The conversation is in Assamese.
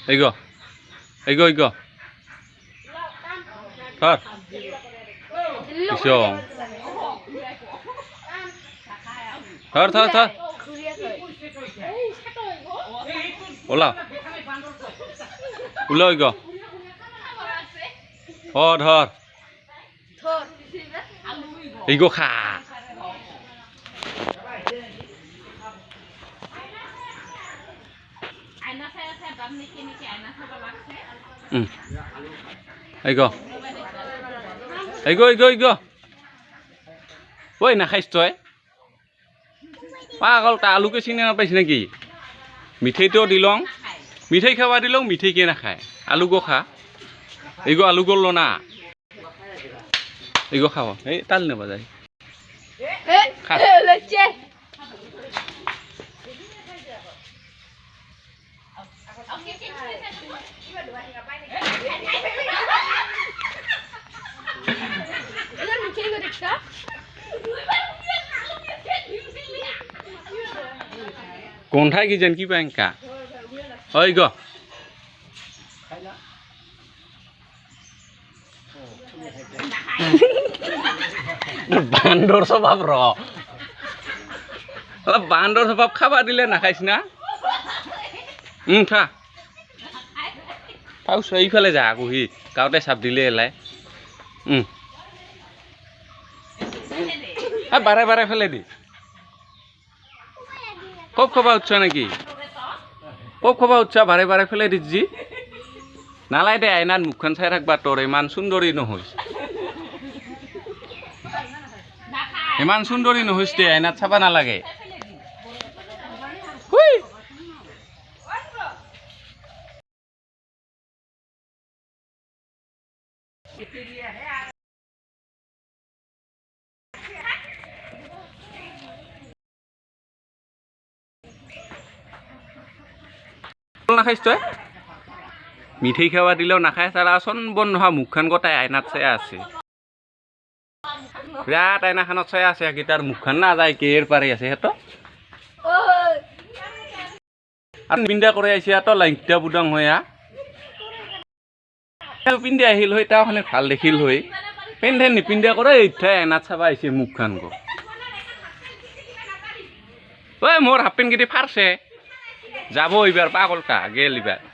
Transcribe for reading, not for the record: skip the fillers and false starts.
এই গো ধর পিছং ধর ওলা ওলা ওই গো ধর এই গো খা এই গো ওই না খাইছ তই পাগলটা আলুকে চিনি নাপাইছ নাকি মিঠাইটো দিলং মিঠাই খাওয়া দিলং মিঠাই কে নাখায় আলু গো খা এই গো আলু গল না এই গো খাও এই তাল নেবা যায় খা কোনঠাই কি যেন কি পাইকা ওই গো বান্দর স্বভাব অলপ বান্দর স্বভাব খাবা দিলে নাখাইছ না খা পাউছ এইফালে যা কুহি গাঁৱতে চাপ দিলে এলাই বাৰে বাৰে ফেলে দি কব খবা উঠছ নাকি কব খবা উঠছ বাৰে বাৰে ফেলে দিছি নালাই দে আইনাত মুখখন চাই থাকবা তোৰ ইমান সুন্দৰী নহৈছ ইমান সুন্দৰী নহৈছ দে আইনাত চাবা নালাগে নাখাইছ তই মিঠাই খাওয়া দিলেও নাখায় তারা আসন বন নোহোৱা মুখখন গোটাই আইনাত চাই আছে বিৰাট আইনাখনত চাই আছে তাৰ মুখখন নাযায় কেৰ পাৰি আছে সিহঁত আৰু পিন্ধা কৰি আহিছে সিহঁত লাইটা বুদাং হৈ পিন্ধি আহিল হৈ তাৰখনে ভাল দেখিল হৈ পিন্ধে নিপিন্ধা কৰে এইঠাই আইনাত চাবা আহিছে মুখখন গো ঐ মোৰ হাফ পেণ্ট কেইটি ফাৰছে যাব এইবাৰ পাগলটা গেল এইবাৰ